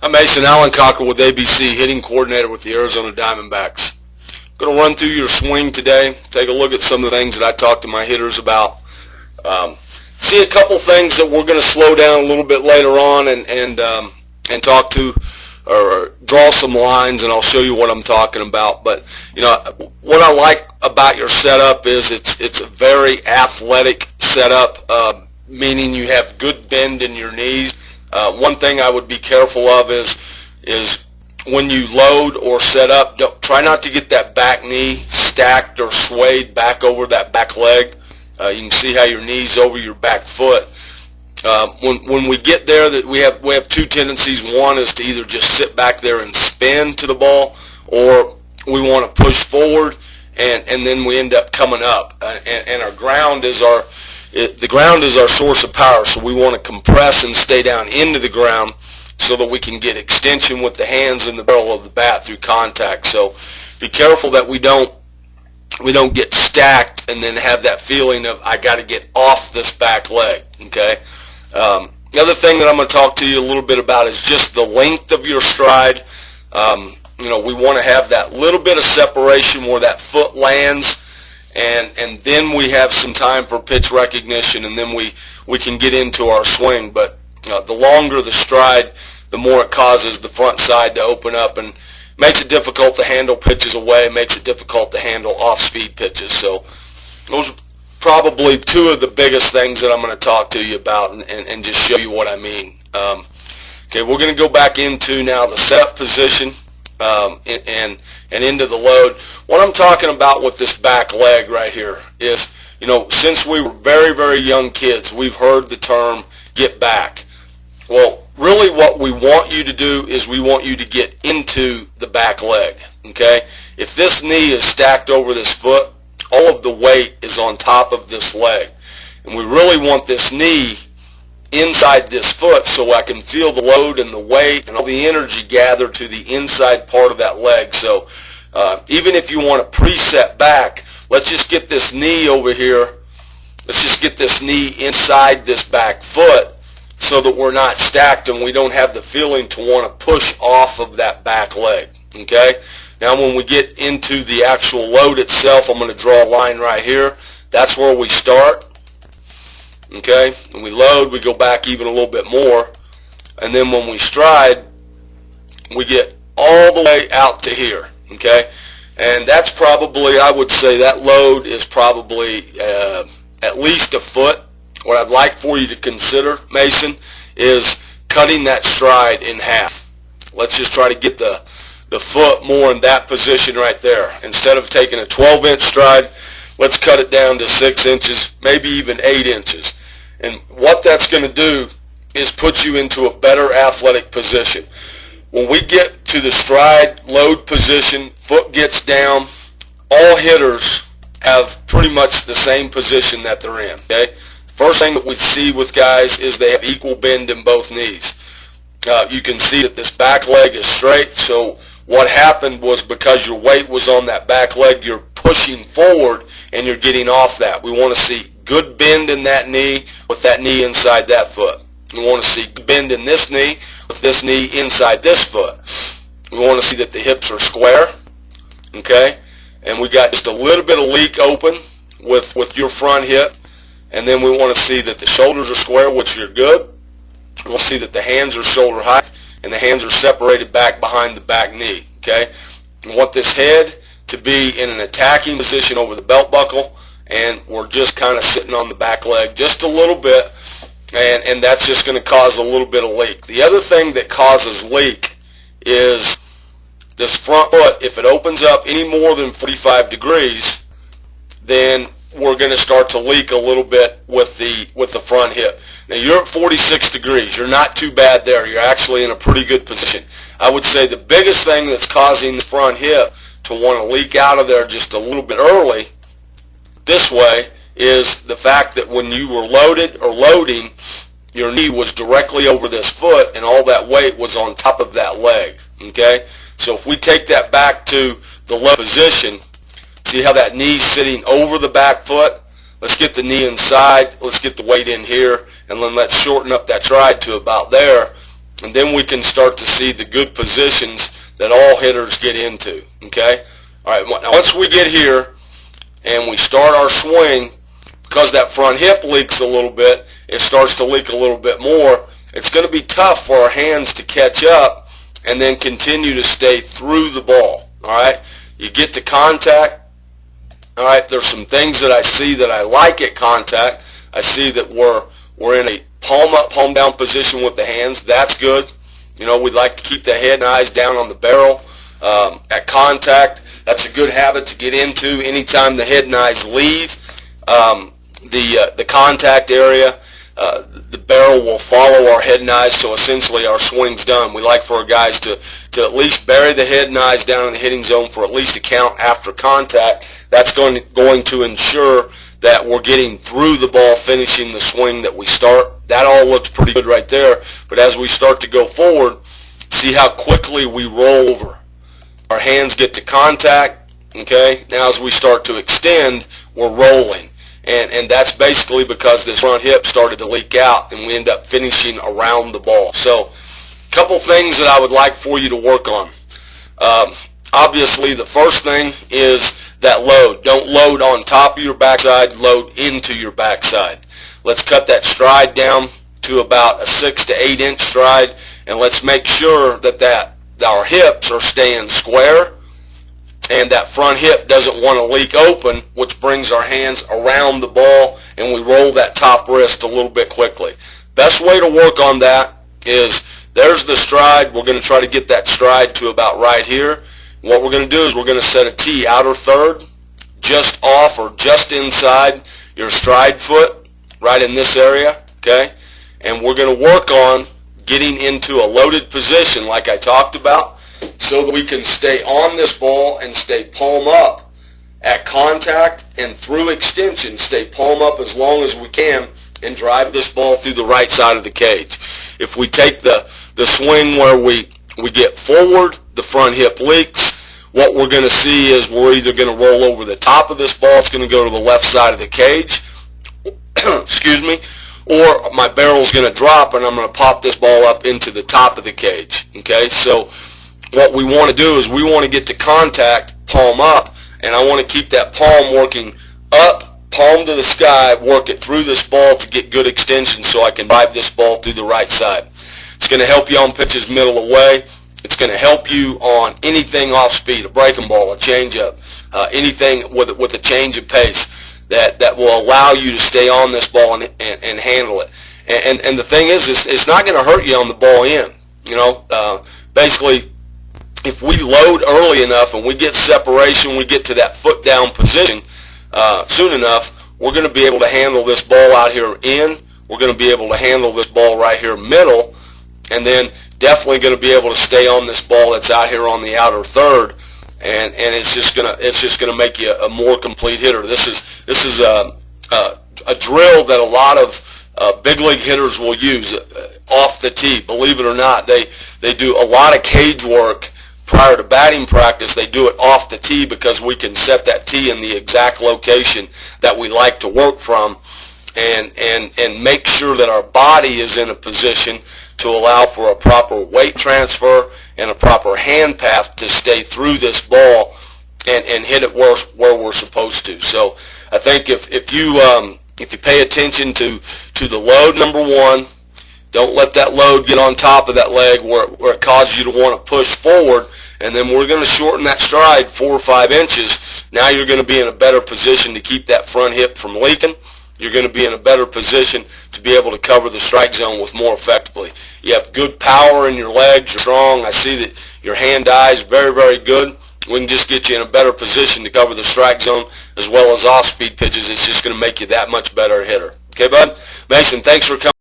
I'm Mason Allen Cocker with ABC, hitting coordinator with the Arizona Diamondbacks. I'm going to run through your swing today, take a look at some of the things that I talked to my hitters about. See a couple things that we're going to slow down a little bit later on and talk to or draw some lines, and I'll show you what I'm talking about. But you know, what I like about your setup is it's a very athletic setup, meaning you have good bend in your knees. One thing I would be careful of is when you load or set up, try not to get that back knee stacked or swayed back over that back leg. You can see how your knee's over your back foot. When we get there, that we have two tendencies. One is to either just sit back there and spin to the ball, or we want to push forward and then we end up coming up. And our ground is the ground is our source of power, so we want to compress and stay down into the ground so that we can get extension with the hands and the barrel of the bat through contact. So be careful that we don't get stacked and then have that feeling of I got to get off this back leg. Okay. The other thing that I'm going to talk to you a little bit about is just the length of your stride. You know, we want to have that little bit of separation where that foot lands, and then we have some time for pitch recognition, and then we can get into our swing. But the longer the stride, the more it causes the front side to open up and makes it difficult to handle pitches away, makes it difficult to handle off-speed pitches. So those are probably two of the biggest things that I'm going to talk to you about and just show you what I mean. Okay, we're going to go back into now the setup position and into the load. What I'm talking about with this back leg right here is, you know, since we were very, very young kids, we've heard the term get back. Well, really what we want you to do is we want you to get into the back leg, okay? If this knee is stacked over this foot, all of the weight is on top of this leg. And we really want this knee inside this foot so I can feel the load and the weight and all the energy gather to the inside part of that leg. So even if you want to preset back, let's just get this knee over here. Let's just get this knee inside this back foot so that we're not stacked and we don't have the feeling to want to push off of that back leg. Okay? Now when we get into the actual load itself, I'm going to draw a line right here. That's where we start. Okay? When we load, we go back even a little bit more. And then when we stride, we get all the way out to here. Okay? And that's probably, I would say that load is probably at least a foot. What I'd like for you to consider, Mason, is cutting that stride in half. Let's just try to get the foot more in that position right there. Instead of taking a 12-inch stride, let's cut it down to 6 inches, maybe even 8 inches. And what that's going to do is put you into a better athletic position. When we get to the stride load position, foot gets down, all hitters have pretty much the same position that they're in. Okay? First thing that we see with guys is they have equal bend in both knees. You can see that this back leg is straight, so what happened was because your weight was on that back leg, you're pushing forward and you're getting off that. We want to see good bend in that knee with that knee inside that foot. We want to see good bend in this knee with this knee inside this foot. We want to see that the hips are square, okay? And we got just a little bit of leak open with your front hip. And then we want to see that the shoulders are square, which you're good. We'll see that the hands are shoulder height and the hands are separated back behind the back knee, okay? We want this head to be in an attacking position over the belt buckle, and we're just kind of sitting on the back leg just a little bit, and that's just going to cause a little bit of leak. The other thing that causes leak is this front foot. If it opens up any more than 45 degrees, then we're going to start to leak a little bit with the front hip. Now you're at 46 degrees. You're not too bad there. You're actually in a pretty good position. I would say the biggest thing that's causing the front hip to want to leak out of there just a little bit early this way is the fact that when you were loaded or loading, your knee was directly over this foot and all that weight was on top of that leg. Okay? So if we take that back to the low position, see how that knee's sitting over the back foot? Let's get the knee inside. Let's get the weight in here, and then let's shorten up that stride to about there. and then we can start to see the good positions that all hitters get into, okay? All right, now once we get here and we start our swing, because that front hip leaks a little bit, it starts to leak a little bit more, it's going to be tough for our hands to catch up and then continue to stay through the ball, all right? You get to contact, all right, there's some things that I see that I like at contact. I see that we're in a palm up, palm down position with the hands. That's good. You know, we'd like to keep the head and eyes down on the barrel. At contact, that's a good habit to get into. Anytime the head and eyes leave the contact area, the barrel will follow our head and eyes, so essentially our swing's done. We like for our guys to at least bury the head and eyes down in the hitting zone for at least a count after contact. That's going to ensure that we're getting through the ball, finishing the swing that we start. That all looks pretty good right there, but as we start to go forward, see how quickly we roll over. Our hands get to contact, okay? Now as we start to extend, we're rolling. And that's basically because this front hip started to leak out and we end up finishing around the ball. So a couple things that I would like for you to work on. Obviously the first thing is that load. Don't load on top of your backside, load into your backside. Let's cut that stride down to about a 6 to 8 inch stride, and let's make sure that our hips are staying square and that front hip doesn't want to leak open, which brings our hands around the ball and we roll that top wrist a little bit quickly. Best way to work on that is, there's the stride. We're going to try to get that stride to about right here. What we're going to do is we're going to set a T outer third just off or just inside your stride foot, right in this area, okay? And we're going to work on getting into a loaded position like I talked about, so that we can stay on this ball and stay palm up at contact, and through extension stay palm up as long as we can and drive this ball through the right side of the cage. If we take the swing where we get forward, the front hip leaks, what we're going to see is we're either going to roll over the top of this ball, it's going to go to the left side of the cage, excuse me, or my barrel's going to drop and I'm going to pop this ball up into the top of the cage, okay? So what we want to do is we want to get to contact, palm up, and I want to keep that palm working up, palm to the sky, work it through this ball to get good extension so I can drive this ball through the right side. It's going to help you on pitches middle away. It's going to help you on anything off speed, a breaking ball, a changeup, anything with a change of pace that will allow you to stay on this ball and handle it. And the thing is, it's not going to hurt you on the ball in. You know, basically, if we load early enough and we get separation, we get to that foot down position soon enough, we're going to be able to handle this ball out here in. We're going to be able to handle this ball right here middle, and then definitely going to be able to stay on this ball that's out here on the outer third, and it's just gonna make you a more complete hitter. This is a drill that a lot of big league hitters will use off the tee. Believe it or not, they do a lot of cage work prior to batting practice. They do it off the tee because we can set that tee in the exact location that we like to work from, and make sure that our body is in a position to allow for a proper weight transfer and a proper hand path to stay through this ball and hit it where we're supposed to. So I think if you pay attention to the load, number one, don't let that load get on top of that leg where it causes you to want to push forward, and then we're going to shorten that stride 4 or 5 inches. Now you're going to be in a better position to keep that front hip from leaking. You're going to be in a better position to be able to cover the strike zone with more effectively. You have good power in your legs, you're strong. I see that your hand-eye is very, very good. We can just get you in a better position to cover the strike zone as well as off-speed pitches. It's just going to make you that much better hitter. Okay, bud? Mason, thanks for coming.